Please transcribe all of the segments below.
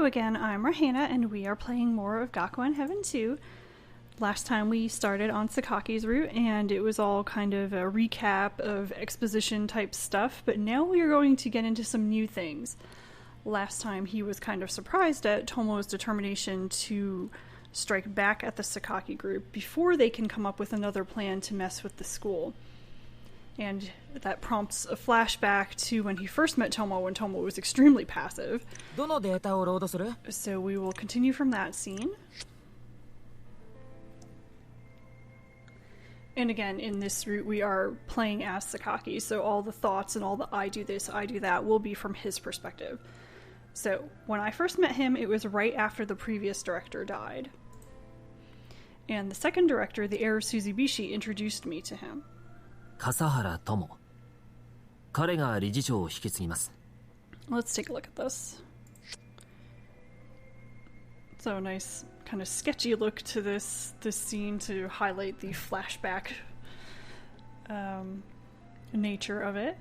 again, I'm Rahena, and we are playing more of Gakuen Heaven 2. Last time we started on Sakaki's route, and it was all kind of a recap of exposition type stuff, but now we are going to get into some new things. Last time he was kind of surprised at Tomo's determination to strike back at the Sakaki group before they can come up with another plan to mess with the school. And that prompts a flashback to when he first met Tomo, when Tomo was extremely passive. So we will continue from that scene. And again, in this route, we are playing as Sakaki, so all the thoughts and all the I do this, I do that will be from his perspective. So, when I first met him, it was right after the previous director died. And the second director, the heir of Suzubishi, introduced me to him. Kasahara Tomo. 彼が理事長を引き継ぎます。 Let's take a look at this. So a nice kind of sketchy look to this scene to highlight the flashback nature of it.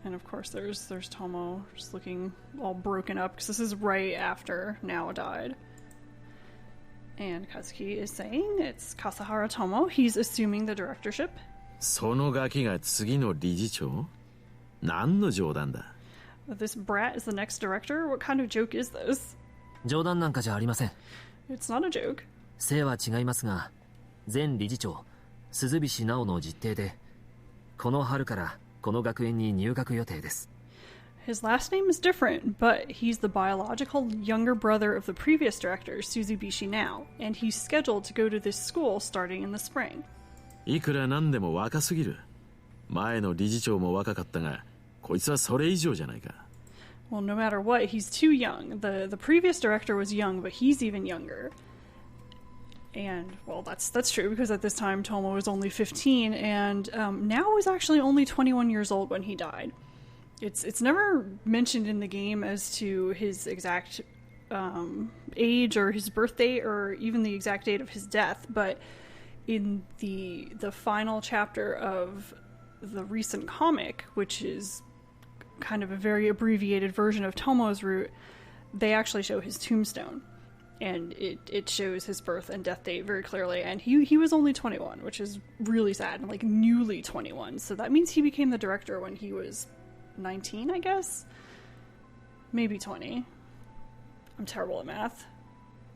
And of course there's Tomo just looking all broken up because this is right after Nao died. And Kazuki is saying it's Kasahara Tomo. He's assuming the directorship. そのガキが次の理事長？何の冗談だ? This brat is the next director? What kind of joke is this? 冗談なんかじゃありません。 It's not a joke. 姓は違いますが、前理事長鈴菱直の実弟で、この春からこの学園に入学予定です。 His last name is different, but he's the biological younger brother of the previous director, Suzubishi now, and he's scheduled to go to this school starting in the spring. いくらなんでも若すぎる。前の理事長も若かったが、こいつはそれ以上じゃないか。 Well, no matter what, he's too young. The previous director was young, but he's even younger. And, well, that's true, because at this time Tomo was only 15, and Nao was actually only 21 years old when he died. It's never mentioned in the game as to his exact age or his birth date or even the exact date of his death, but in the final chapter of the recent comic, which is kind of a very abbreviated version of Tomo's route, they actually show his tombstone. And it shows his birth and death date very clearly. And he was only 21, which is really sad, and like newly 21. So that means he became the director when he was 19, I guess? Maybe 20. I'm terrible at math.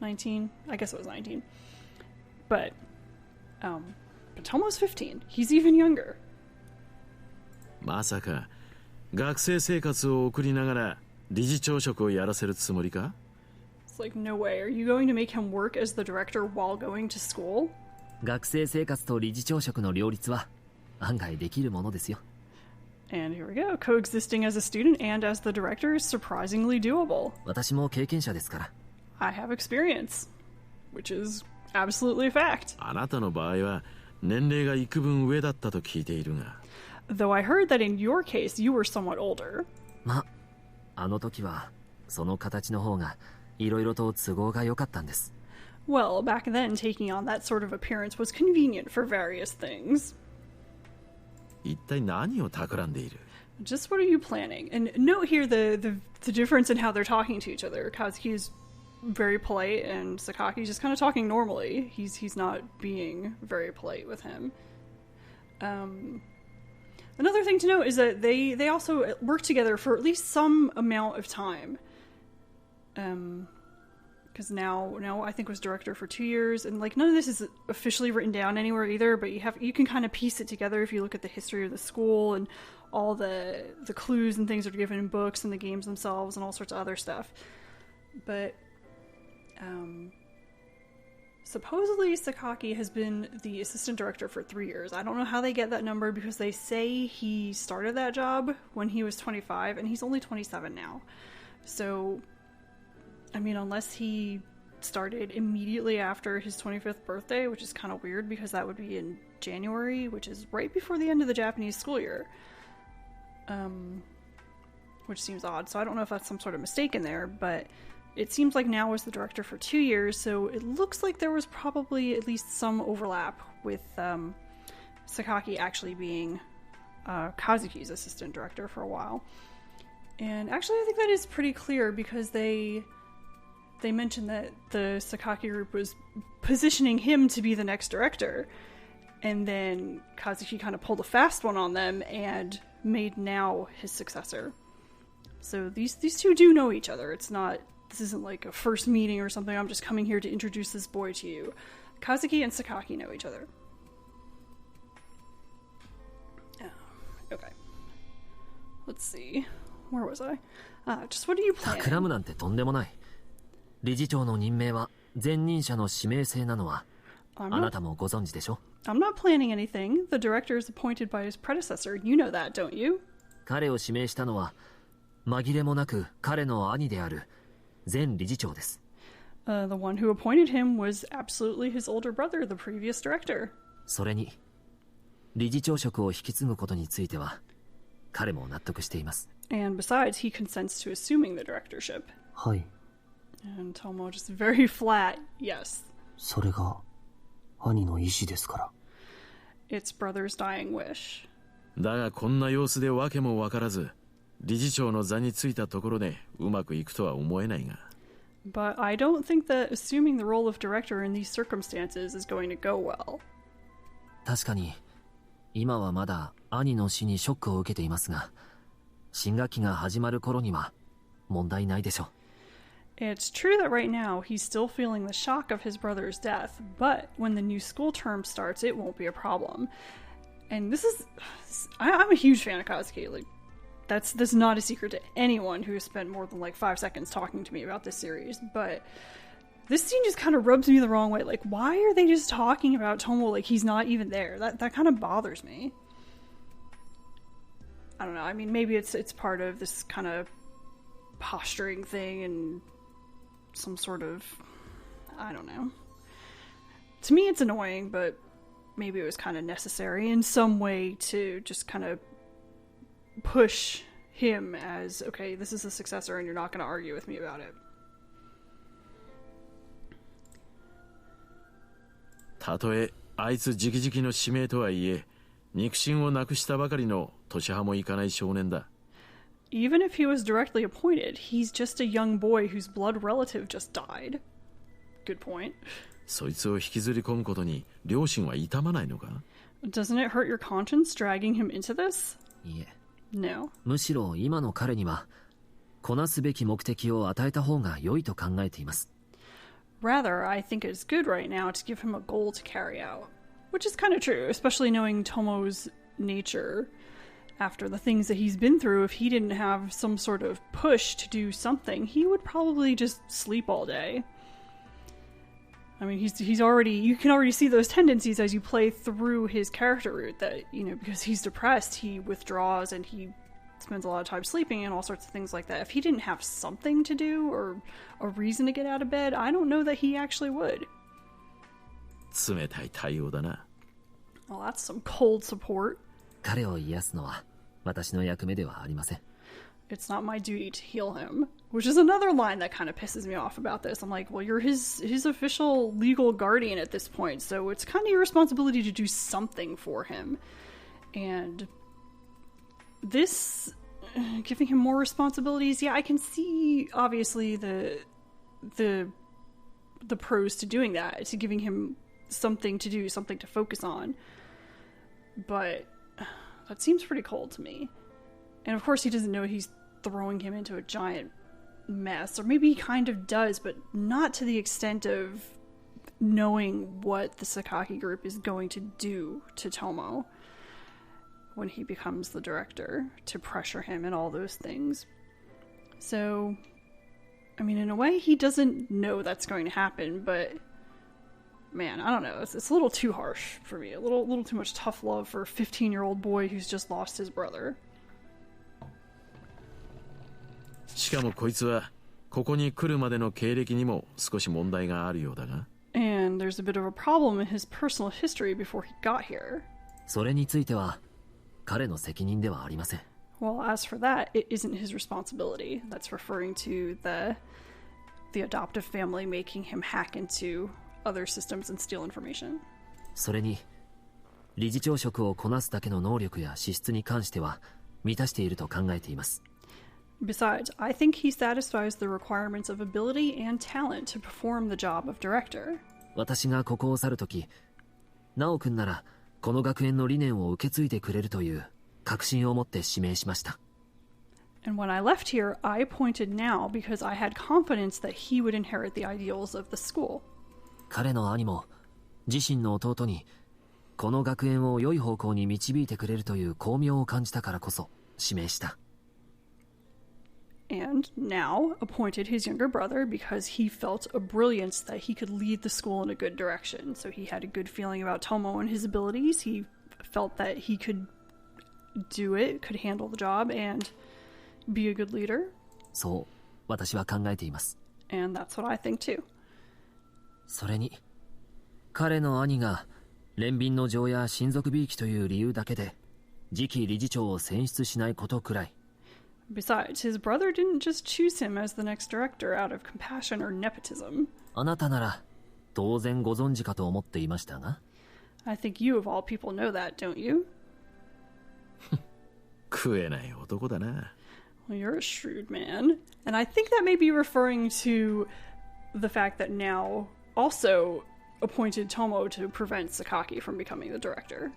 19? I guess it was 19. But Tomo's 15. He's even younger. まさか学生生活を送りながら理事長職をやらせるつもりか? It's like, no way. Are you going to make him work as the director while going to school? 学生生活と理事長職の両立は案外できるものですよ。 And here we go. Coexisting as a student and as the director is surprisingly doable. 私も経験者ですから。 I have experience, which is absolutely a fact. あなたの場合は年齢が幾分上だったと聞いているが。 Though I heard that in your case you were somewhat older. ま、あの時はその形の方がいろいろと都合が良かったんです。 Well, back then taking on that sort of appearance was convenient for various things. 一体何を企んでいる? Just what are you planning? And note here the difference in how they're talking to each other. Kazuki is very polite and Sakaki just kind of talking normally. He's not being very polite with him. Another thing to note is that they also work together for at least some amount of time. Because now I think was director for 2 years, and like none of this is officially written down anywhere either, but you can kind of piece it together if you look at the history of the school and all the clues and things that are given in books and the games themselves and all sorts of other stuff. But supposedly Sakaki has been the assistant director for 3 years. I don't know how they get that number because they say he started that job when he was 25 and he's only 27 now. So I mean, unless he started immediately after his 25th birthday, which is kind of weird because that would be in January, which is right before the end of the Japanese school year. Which seems odd, so I don't know if that's some sort of mistake in there, but it seems like Nao was the director for 2 years, so it looks like there was probably at least some overlap with Sakaki actually being Kazuki's assistant director for a while. And actually I think that is pretty clear because they they mentioned that the Sakaki group was positioning him to be the next director. And then Kazuki kind of pulled a fast one on them and made Now his successor. So these two do know each other. This isn't like a first meeting or something. I'm just coming here to introduce this boy to you. Kazuki and Sakaki know each other. Okay. Let's see. Where was I? Just what are you planning? 企むなんてとんでもない。理事長の任命は前任者の指名制なのはあなたもご存知でしょ? I'm not planning anything. The director is appointed by his predecessor. You know that, don't you? 彼を指名したのは紛れもなく彼の兄である前理事長です。The one who appointed him was absolutely his older brother, the previous director. それに理事長職を引き継ぐことについては彼も納得しています。And besides, he consents to assuming the directorship. はい。And Tomo just very flat, yes. それが兄の意思ですから。It's brother's dying wish. だがこんな様子で訳も分からず理事長の座についたところでうまくいくとは思えないが。But I don't think that assuming the role of director in these circumstances is going to go well. 確かに今はまだ兄の死にショックを受けていますが、新学期が始まる頃には問題ないでしょう。It's true that right now he's still feeling the shock of his brother's death, but when the new school term starts, it won't be a problem. And I'm a huge fan of Kazuki. Like, that's not a secret to anyone who has spent more than like 5 seconds talking to me about this series. But this scene just kind of rubs me the wrong way. Like, why are they just talking about Tomo like he's not even there? That kind of bothers me. I don't know. I mean, maybe it's part of this kind of posturing thing and some sort of, I don't know. To me, it's annoying, but maybe it was kind of necessary in some way to just kind of push him as, okay, this is a successor and you're not going to argue with me about it. たとえあいつ直々の指名とはいえ、肉親をなくしたばかりの年派もいかない少年だ。Even if he was directly appointed, he's just a young boy whose blood relative just died. Good point. そいつを引きずり込むことに両親は痛まないのか? Doesn't it hurt your conscience dragging him into this? いえ。No. むしろ今の彼にはこなすべき目的を与えた方が良いと考えています。Rather, I think it's good right now to give him a goal to carry out. Which is kind of true, especially knowing Tomo's nature. After the things that he's been through, if he didn't have some sort of push to do something, he would probably just sleep all day. I mean, he's already, you can already see those tendencies as you play through his character route that, you know, because he's depressed, he withdraws and he spends a lot of time sleeping and all sorts of things like that. If he didn't have something to do or a reason to get out of bed, I don't know that he actually would. 冷たい対応だな。 Well, that's some cold support. 彼を癒すのは私の役目ではありません。 It's not my duty to heal him, which is another line that kind of pisses me off about this. I'm like, well, you're his official legal guardian at this point, so it's kind of your responsibility to do something for him. And this, giving him more responsibilities, yeah, I can see obviously the pros to doing that, to giving him something to do, something to focus on. But that seems pretty cold to me. And of course he doesn't know he's throwing him into a giant mess. Or maybe he kind of does, but not to the extent of knowing what the Sakaki group is going to do to Tomo when he becomes the director, to pressure him and all those things. So, I mean, in a way, he doesn't know that's going to happen, but man, I don't know. It's a little too harsh for me. A little too much tough love for a 15-year-old boy who's just lost his brother. しかもこいつはここに来るまでの経歴にも少し問題があるようだが。And there's a bit of a problem in his personal history before he got here. それについては彼の責任ではありません。 Well, as for that, it isn't his responsibility. That's referring to the adoptive family making him hack into other systems and steal information. それに理事長職をこなすだけの能力や資質に関しては満たしていると考えています。Besides, I think he satisfies the requirements of ability and talent to perform the job of director. 私がここを去るとき、ナオ君ならこの学園の理念を受け継いでくれるという確信を持って指名しました。And when I left here, I appointed Now because I had confidence that he would inherit the ideals of the school. 彼の兄も自身の弟にこの学園を良い方向に導いてくれるという巧妙を感じたからこそ指名した。And Now appointed his younger brother because he felt a brilliance that he could lead the school in a good direction. So he had a good feeling about Tomo and his abilities. He felt that he could do it, could handle the job, and be a good leader. そう私は考えています。And that's what I think too. それに彼の兄が憐憫の情や親族びいきという理由だけで次期理事長を選出しないことくらい。Besides, his brother didn't just choose him as the next director out of compassion or nepotism. あなたなら当然ご存知かと思っていましたが。I think you of all people know that, don't you? 食えない男だな。Well, you're a shrewd man. And I think that may be referring to the fact that Now also appointed Tomo to prevent Sakaki from becoming the director.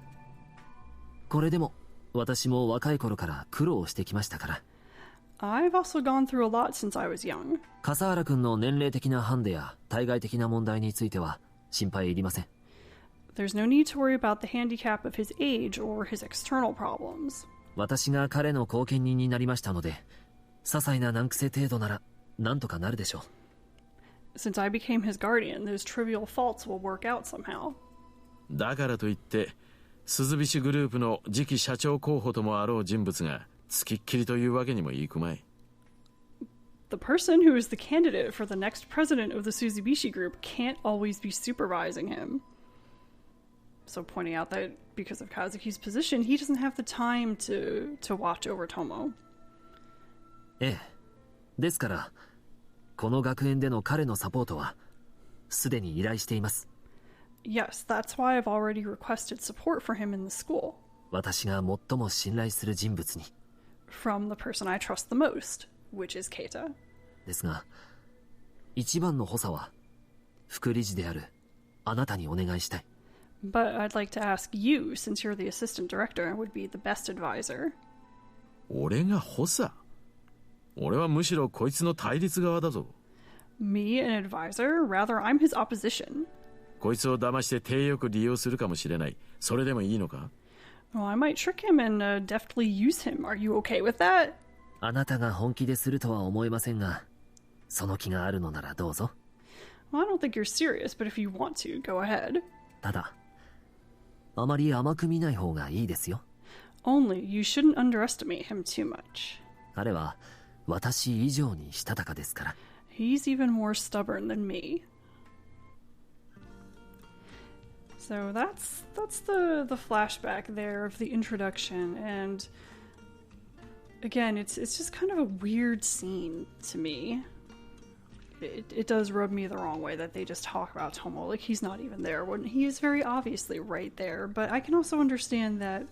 これでも私も若い頃から苦労してきましたから。I've also gone through a lot since I was young. 笠原君の年齢的なハンデや対外的な問題については心配いりません。There's no need to worry about the handicap of his age or his external problems. 私が彼の後見人になりましたので、些細な難癖程度なら何とかなるでしょう。Since I became his guardian, those trivial faults will work out somehow. だからといって鈴菱グループの次期社長候補ともあろう人物がつきっきりというわけにもいくまい。The person who is the candidate for the next president of the Suzubishi Group can't always be supervising him. So pointing out that because of Kazuki's position, he doesn't have the time to watch over Tomo. ええ。ですから、この学園での彼のサポートはすでに依頼しています。Yes, that's why I've already requested support for him in the school. 私が最も信頼する人物に。From the person I trust the most, which is Keita. ですが、一番の補佐は副理事であるあなたにお願いしたい。But I'd like to ask you, since you're the assistant director and would be the best advisor. 俺が補佐？俺はむしろこいつの対立側だぞ。Me, an advisor? Rather, I'm his opposition. こいつを騙して体よく利用するかもしれない。それでもいいのか？ Well, I might trick him and deftly use him. Are you okay with that? あなたが本気でするとは思えませんが、その気があるのならどうぞ。Well, I don't think you're serious, but if you want to, go ahead. ただ、あまり甘く見ない方がいいですよ。Only, you shouldn't underestimate him too much. 彼は私以上にしたたかですから。He's even more stubborn than me. So that's the flashback there of the introduction, and again, it's just kind of a weird scene to me. It does rub me the wrong way that they just talk about Tomo like he's not even there when he is very obviously right there. But I can also understand that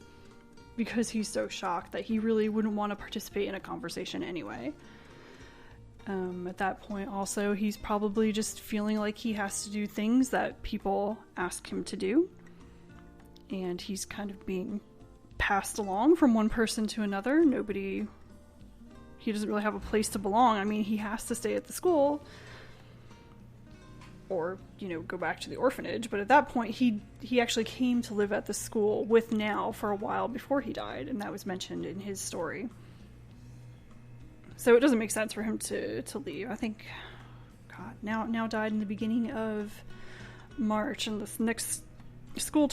because he's so shocked that he really wouldn't want to participate in a conversation anyway. At that point also, he's probably just feeling like he has to do things that people ask him to do. And he's kind of being passed along from one person to another. He doesn't really have a place to belong. I mean, he has to stay at the school or, go back to the orphanage. But at that point, he actually came to live at the school with Now for a while before he died. And that was mentioned in his story. So it doesn't make sense for him to leave. I think, God, Now died in the beginning of March, and this next school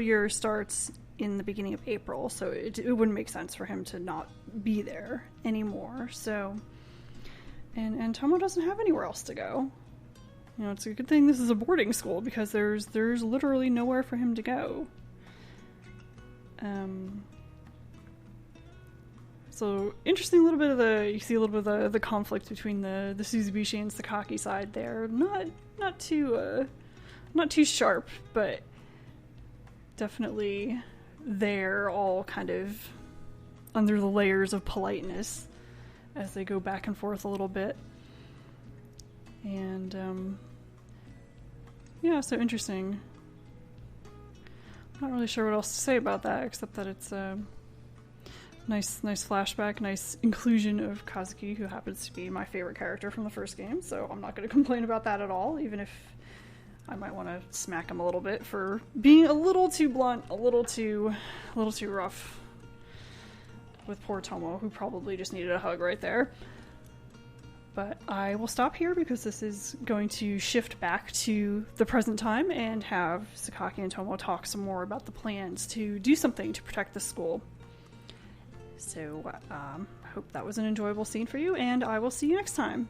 year starts in the beginning of April, so it wouldn't make sense for him to not be there anymore. So, and Tomo doesn't have anywhere else to go. It's a good thing this is a boarding school because there's literally nowhere for him to go. So interesting, you see a little bit of the conflict between the Suzubishi and Sakaki side there. Not too sharp, but definitely there, all kind of under the layers of politeness. as they go back and forth a little bit. And yeah, so interesting. I'm not really sure what else to say about that, except that it's a nice flashback, nice inclusion of Kazuki, who happens to be my favorite character from the first game, so I'm not going to complain about that at all, even if I might want to smack him a little bit for being a little too blunt, a little too rough with poor Tomo, who probably just needed a hug right there. But I will stop here because this is going to shift back to the present time and have Sakaki and Tomo talk some more about the plans to do something to protect the school. So, I hope that was an enjoyable scene for you, and I will see you next time.